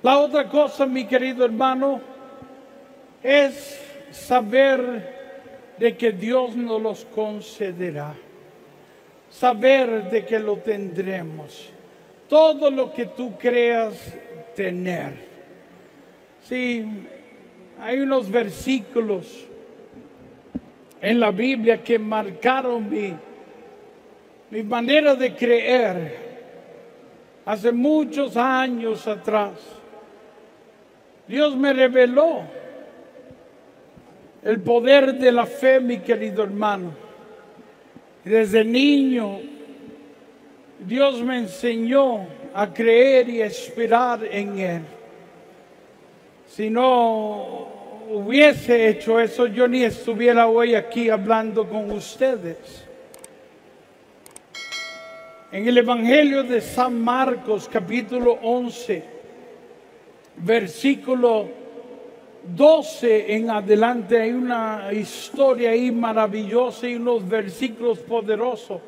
La otra cosa, mi querido hermano, es saber de que Dios nos los concederá. Saber de que lo tendremos. Todo lo que tú creas tener. Sí, hay unos versículos en la Biblia que marcaron mi manera de creer hace muchos años atrás. Dios me reveló el poder de la fe, mi querido hermano. Desde niño, Dios me enseñó a creer y a esperar en Él. Si no hubiese hecho eso, yo ni estuviera hoy aquí hablando con ustedes. En el Evangelio de San Marcos, capítulo 11, versículo 12 en adelante, hay una historia ahí maravillosa y unos versículos poderosos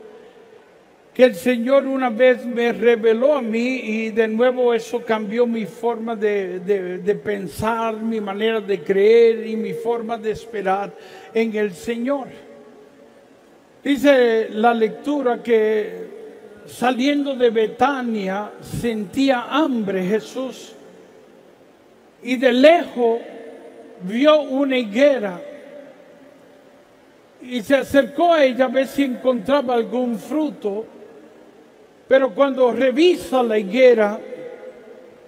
que el Señor una vez me reveló a mí, y de nuevo eso cambió mi forma de pensar, mi manera de creer y mi forma de esperar en el Señor. Dice la lectura que saliendo de Betania sentía hambre Jesús, y de lejos vio una higuera y se acercó a ella a ver si encontraba algún fruto. Pero cuando revisa la higuera,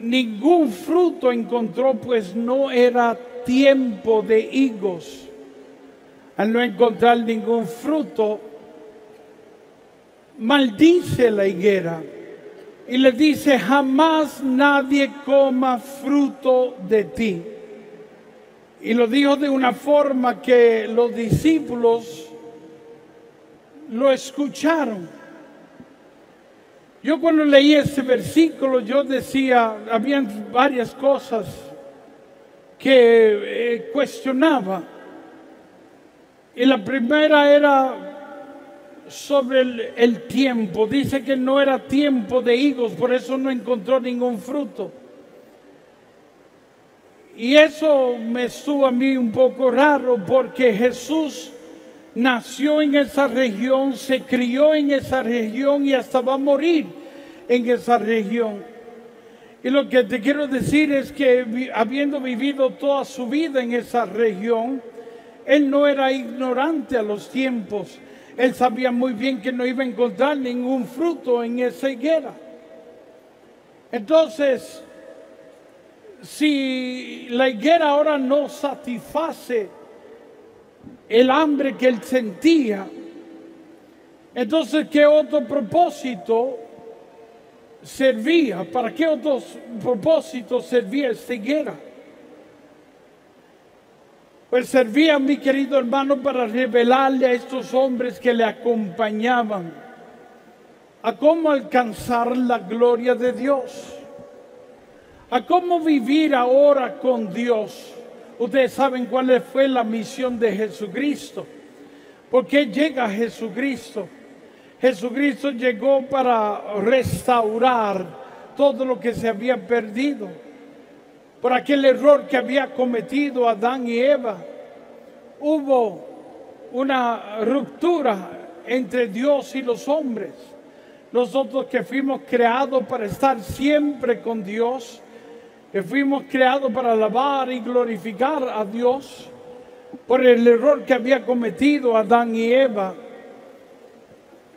ningún fruto encontró, pues no era tiempo de higos. Al no encontrar ningún fruto, maldice la higuera y le dice: jamás nadie coma fruto de ti. Y lo dijo de una forma que los discípulos lo escucharon. Yo cuando leí ese versículo, yo decía, habían varias cosas que cuestionaba. Y la primera era sobre el tiempo. Dice que no era tiempo de higos, por eso no encontró ningún fruto. Y eso me estuvo a mí un poco raro, porque Jesús nació en esa región, se crió en esa región y hasta va a morir en esa región. Y lo que te quiero decir es que habiendo vivido toda su vida en esa región, él no era ignorante a los tiempos. Él sabía muy bien que no iba a encontrar ningún fruto en esa higuera. Entonces, si la higuera ahora no satisface el hambre que él sentía, entonces ¿qué otro propósito servía? ¿Para qué otros propósitos servía esta higuera? Pues servía, mi querido hermano, para revelarle a estos hombres que le acompañaban a cómo alcanzar la gloria de Dios, a cómo vivir ahora con Dios. Ustedes saben cuál fue la misión de Jesucristo. ¿Por qué llega Jesucristo? Jesucristo llegó para restaurar todo lo que se había perdido por aquel error que había cometido Adán y Eva. Hubo una ruptura entre Dios y los hombres. Nosotros que fuimos creados para estar siempre con Dios, que fuimos creados para alabar y glorificar a Dios, por el error que había cometido Adán y Eva,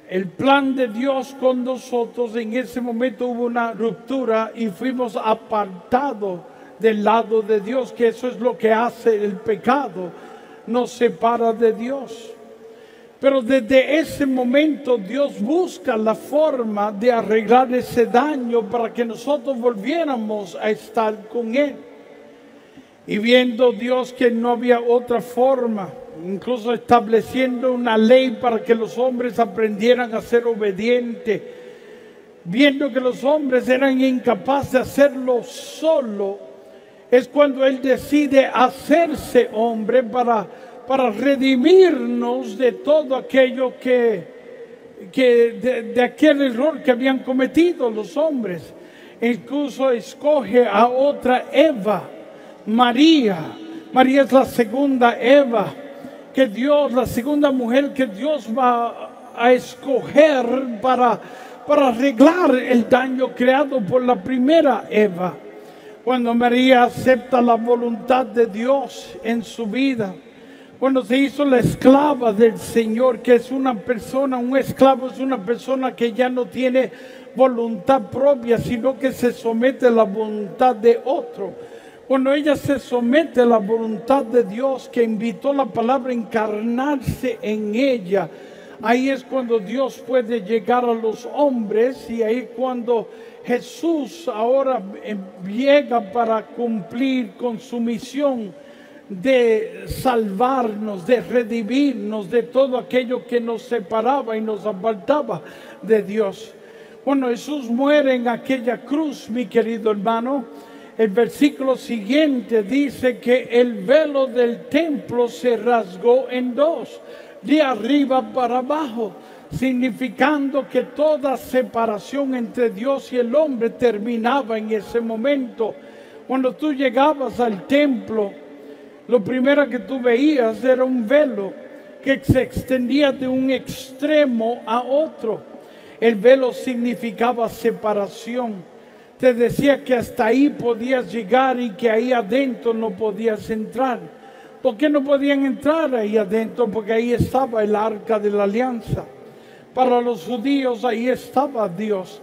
el plan de Dios con nosotros, en ese momento hubo una ruptura y fuimos apartados del lado de Dios, que eso es lo que hace el pecado, nos separa de Dios. Pero desde ese momento Dios busca la forma de arreglar ese daño para que nosotros volviéramos a estar con Él. Y viendo Dios que no había otra forma, incluso estableciendo una ley para que los hombres aprendieran a ser obedientes, viendo que los hombres eran incapaces de hacerlo solo, es cuando Él decide hacerse hombre para redimirnos de todo aquello de aquel error que habían cometido los hombres. Incluso escoge a otra Eva, María. María es la segunda Eva que Dios, la segunda mujer que Dios va a escoger para arreglar el daño creado por la primera Eva. Cuando María acepta la voluntad de Dios en su vida, cuando se hizo la esclava del Señor, que es una persona, un esclavo es una persona que ya no tiene voluntad propia, sino que se somete a la voluntad de otro. Cuando ella se somete a la voluntad de Dios, que invitó la palabra a encarnarse en ella, ahí es cuando Dios puede llegar a los hombres, y ahí cuando Jesús ahora llega para cumplir con su misión de salvarnos, de redimirnos de todo aquello que nos separaba y nos apartaba de Dios. Cuando Jesús muere en aquella cruz, mi querido hermano, el versículo siguiente dice que el velo del templo se rasgó en dos, de arriba para abajo, significando que toda separación entre Dios y el hombre terminaba en ese momento. Cuando tú llegabas al templo, lo primero que tú veías era un velo que se extendía de un extremo a otro. El velo significaba separación. Te decía que hasta ahí podías llegar y que ahí adentro no podías entrar. ¿Por qué no podían entrar ahí adentro? Porque ahí estaba el arca de la alianza. Para los judíos ahí estaba Dios.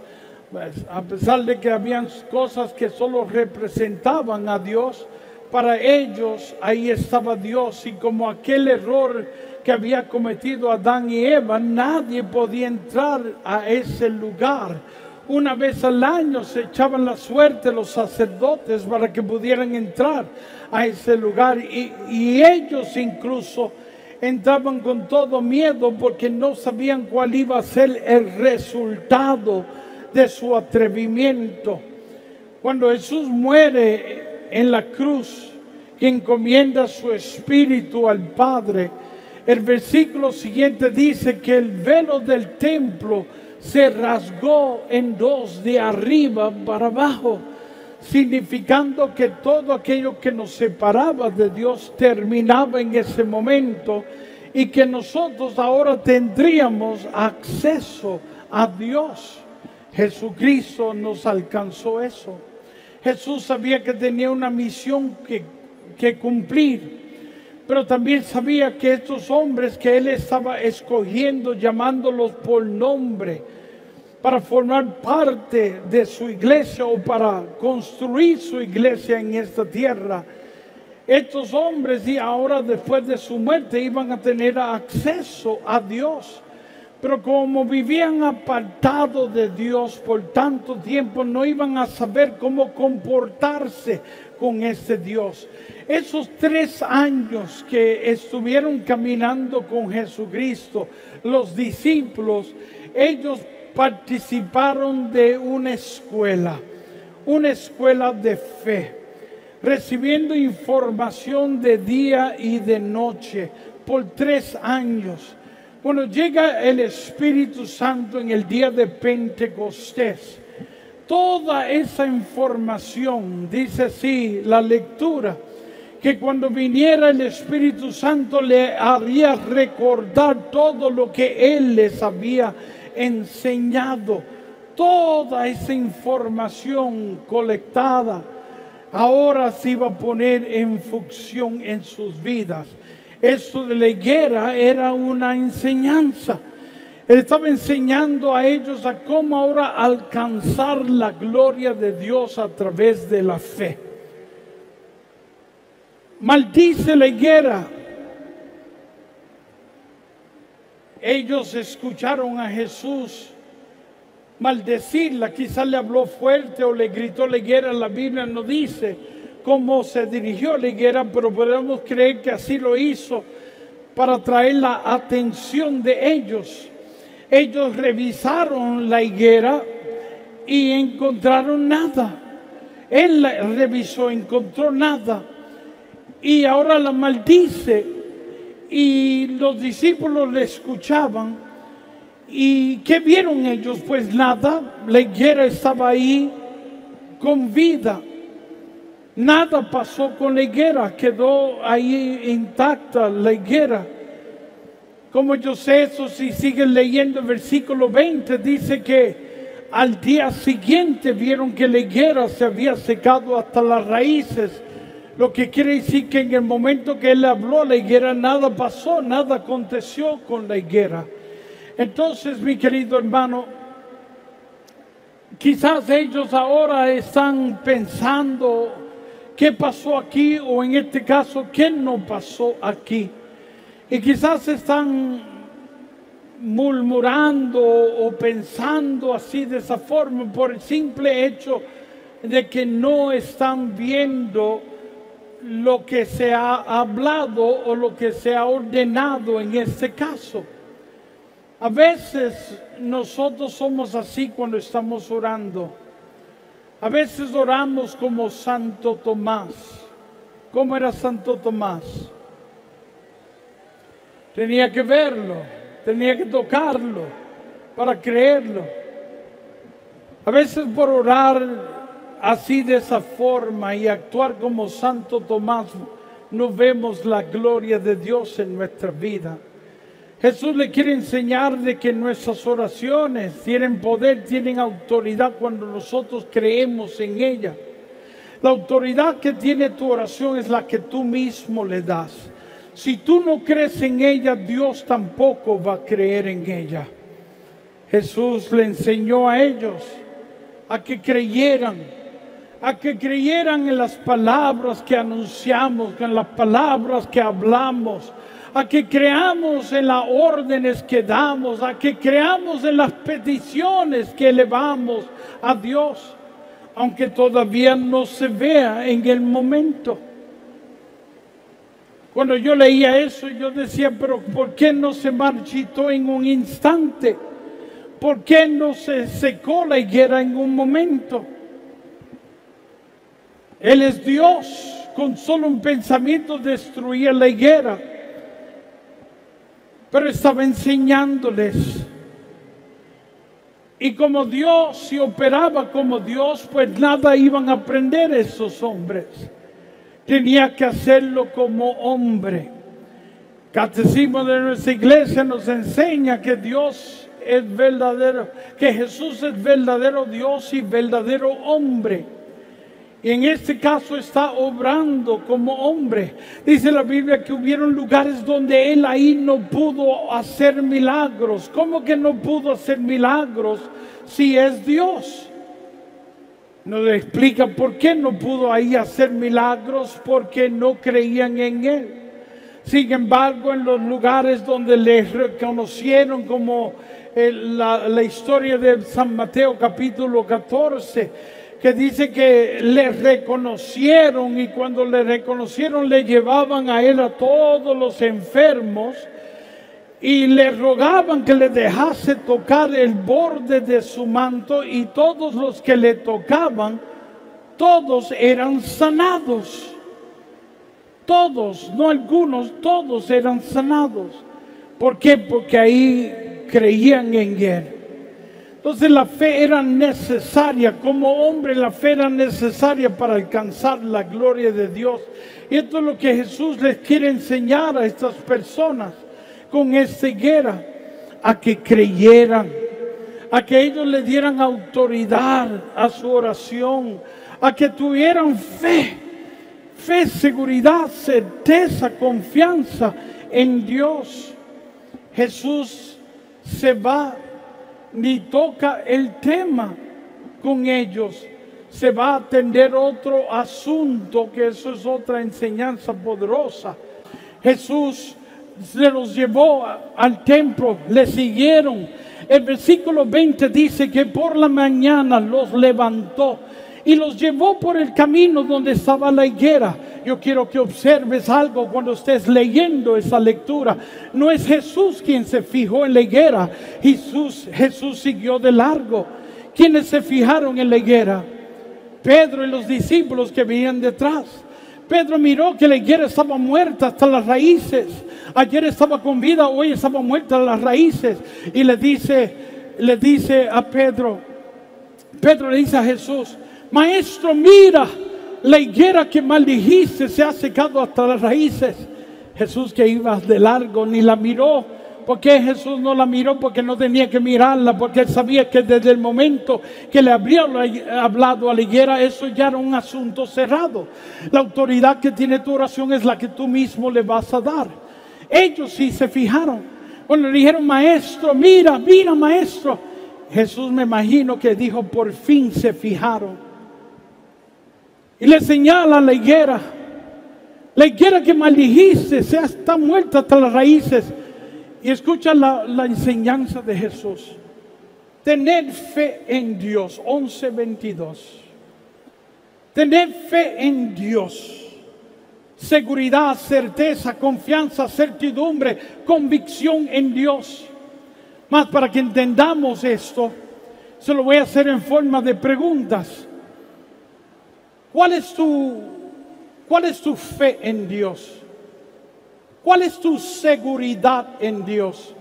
Pues, a pesar de que habían cosas que solo representaban a Dios, para ellos ahí estaba Dios. Y como aquel error que había cometido Adán y Eva, nadie podía entrar a ese lugar. Una vez al año se echaban la suerte los sacerdotes para que pudieran entrar a ese lugar, y ellos incluso entraban con todo miedo porque no sabían cuál iba a ser el resultado de su atrevimiento. Cuando Jesús muere en la cruz, que encomienda su espíritu al Padre, el versículo siguiente dice que el velo del templo se rasgó en dos, de arriba para abajo, significando que todo aquello que nos separaba de Dios terminaba en ese momento, y que nosotros ahora tendríamos acceso a Dios. Jesucristo nos alcanzó eso. Jesús sabía que tenía una misión que cumplir, pero también sabía que estos hombres que Él estaba escogiendo, llamándolos por nombre, para formar parte de su iglesia o para construir su iglesia en esta tierra, estos hombres, y ahora después de su muerte, iban a tener acceso a Dios. Pero como vivían apartados de Dios por tanto tiempo, no iban a saber cómo comportarse con ese Dios. Esos 3 años que estuvieron caminando con Jesucristo, los discípulos, ellos participaron de una escuela de fe, recibiendo información de día y de noche por 3 años. Cuando llega el Espíritu Santo en el día de Pentecostés, toda esa información, dice así la lectura, que cuando viniera el Espíritu Santo le haría recordar todo lo que Él les había enseñado. Toda esa información colectada ahora se iba a poner en función en sus vidas. Esto de la higuera era una enseñanza. Él estaba enseñando a ellos a cómo ahora alcanzar la gloria de Dios a través de la fe. Maldice la higuera. Ellos escucharon a Jesús maldecirla. Quizás le habló fuerte o le gritó la higuera. La Biblia no dice cómo se dirigió la higuera, pero podemos creer que así lo hizo para atraer la atención de ellos. Ellos revisaron la higuera y encontraron nada. Él la revisó, encontró nada, y ahora la maldice. Y los discípulos le escuchaban. ¿Y qué vieron ellos? Pues nada, la higuera estaba ahí con vida. Nada pasó con la higuera, quedó ahí intacta la higuera. Como yo sé eso, si siguen leyendo el versículo 20, dice que al día siguiente vieron que la higuera se había secado hasta las raíces. Lo que quiere decir que en el momento que él habló la higuera, nada pasó, nada aconteció con la higuera. Entonces, mi querido hermano, quizás ellos ahora están pensando qué pasó aquí, o en este caso, qué no pasó aquí. Y quizás están murmurando o pensando así de esa forma por el simple hecho de que no están viendo lo que se ha hablado o lo que se ha ordenado en este caso. A veces nosotros somos así cuando estamos orando. A veces oramos como Santo Tomás. ¿Cómo era Santo Tomás? Tenía que verlo, tenía que tocarlo para creerlo. A veces por orar así de esa forma y actuar como Santo Tomás, no vemos la gloria de Dios en nuestra vida. Jesús le quiere enseñar de que nuestras oraciones tienen poder, tienen autoridad cuando nosotros creemos en ella. La autoridad que tiene tu oración es la que tú mismo le das. Si tú no crees en ella, Dios tampoco va a creer en ella. Jesús le enseñó a ellos a que creyeran en las palabras que anunciamos, en las palabras que hablamos, a que creamos en las órdenes que damos, a que creamos en las peticiones que elevamos a Dios, aunque todavía no se vea en el momento. Cuando yo leía eso, yo decía, pero ¿por qué no se marchitó en un instante? ¿Por qué no se secó la higuera en un momento? Él es Dios, con solo un pensamiento destruía la higuera. Pero estaba enseñándoles. Y como Dios, si operaba como Dios, pues nada iban a aprender esos hombres. Tenía que hacerlo como hombre. Catecismo de nuestra iglesia nos enseña que Dios es verdadero, que Jesús es verdadero Dios y verdadero hombre. Y en este caso está obrando como hombre. Dice la Biblia que hubieron lugares donde él ahí no pudo hacer milagros. ¿Cómo que no pudo hacer milagros si es Dios? Nos explica por qué no pudo ahí hacer milagros, porque no creían en él. Sin embargo, en los lugares donde le reconocieron, como la historia de San Mateo capítulo 14, que dice que le reconocieron, y cuando le reconocieron le llevaban a él a todos los enfermos y le rogaban que le dejase tocar el borde de su manto, y todos los que le tocaban, todos eran sanados. Todos, no algunos, todos eran sanados. ¿Por qué? Porque ahí creían en él. Entonces la fe era necesaria, como hombre la fe era necesaria para alcanzar la gloria de Dios. Y esto es lo que Jesús les quiere enseñar a estas personas con esta higuera, a que creyeran, a que ellos le dieran autoridad a su oración, a que tuvieran fe, seguridad, certeza, confianza en Dios. Jesús se va, ni toca el tema con ellos, se va a atender otro asunto, que eso es otra enseñanza poderosa. Jesús se los llevó al templo, le siguieron. El versículo 20 dice que por la mañana los levantó y los llevó por el camino donde estaba la higuera. Yo quiero que observes algo cuando estés leyendo esa lectura. No es Jesús quien se fijó en la higuera. Jesús siguió de largo. ¿Quiénes se fijaron en la higuera? Pedro y los discípulos que venían detrás. Pedro miró que la higuera estaba muerta hasta las raíces. Ayer estaba con vida, hoy estaba muerta las raíces. Y le dice a Pedro le dice a Jesús: maestro, mira, la higuera que maldijiste se ha secado hasta las raíces. Jesús, que iba de largo, ni la miró. ¿Por qué Jesús no la miró? Porque no tenía que mirarla, porque él sabía que desde el momento que le habría hablado a la higuera, eso ya era un asunto cerrado. La autoridad que tiene tu oración es la que tú mismo le vas a dar. Ellos sí se fijaron. Cuando le dijeron, maestro, mira, mira, maestro, Jesús, me imagino que dijo, por fin se fijaron. Y le señala a la higuera que maldijiste, está muerta hasta las raíces. Y escucha la enseñanza de Jesús. Tener fe en Dios, 11:22. Tener fe en Dios. Seguridad, certeza, confianza, certidumbre, convicción en Dios. Más para que entendamos esto, se lo voy a hacer en forma de preguntas. ¿Cuál es tu fe en Dios? ¿Cuál es tu seguridad en Dios?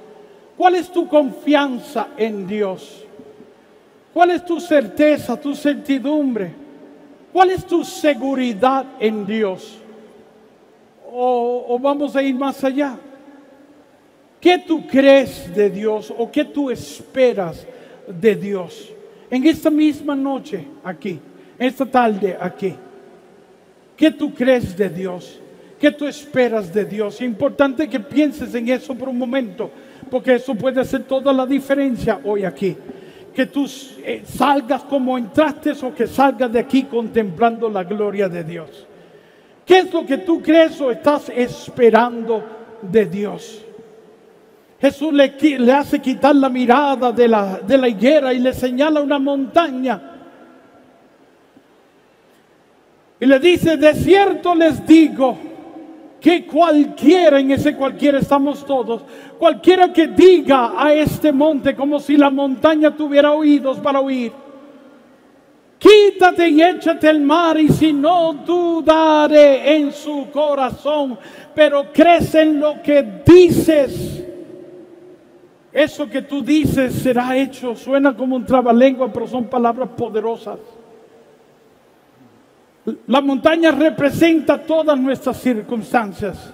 ¿Cuál es tu confianza en Dios? ¿Cuál es tu certeza, tu certidumbre? ¿Cuál es tu seguridad en Dios? O vamos a ir más allá. ¿Qué tú crees de Dios o qué tú esperas de Dios? En esta misma noche aquí, esta tarde aquí. ¿Qué tú crees de Dios? ¿Qué tú esperas de Dios? Es importante que pienses en eso por un momento, porque eso puede hacer toda la diferencia hoy aquí. Que tú salgas como entraste o que salgas de aquí contemplando la gloria de Dios. ¿Qué es lo que tú crees o estás esperando de Dios? Jesús le hace quitar la mirada de la higuera y le señala una montaña. Y le dice, de cierto les digo, que cualquiera, en ese cualquiera estamos todos, cualquiera que diga a este monte, como si la montaña tuviera oídos para oír, quítate y échate al mar, y si no dudaré en su corazón, pero crees en lo que dices, eso que tú dices será hecho. Suena como un trabalengua, pero son palabras poderosas. La montaña representa todas nuestras circunstancias.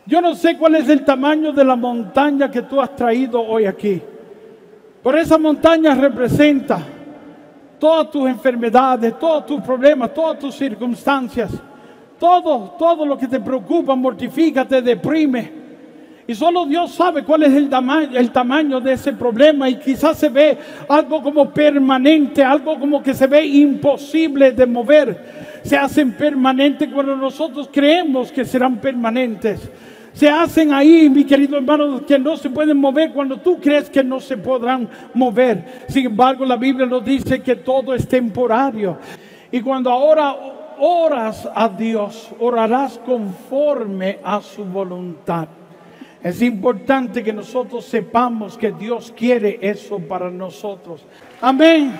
Yo no sé cuál es el tamaño de la montaña que tú has traído hoy aquí, pero esa montaña representa todas tus enfermedades, todos tus problemas, todas tus circunstancias, todo lo que te preocupa, mortifica, te deprime. Y solo Dios sabe cuál es el tamaño de ese problema, y quizás se ve algo como permanente, algo como que se ve imposible de mover. Se hacen permanentes cuando nosotros creemos que serán permanentes. Se hacen ahí, mi querido hermano, que no se pueden mover cuando tú crees que no se podrán mover. Sin embargo, la Biblia nos dice que todo es temporario. Y cuando ahora oras a Dios, orarás conforme a su voluntad. Es importante que nosotros sepamos que Dios quiere eso para nosotros. Amén.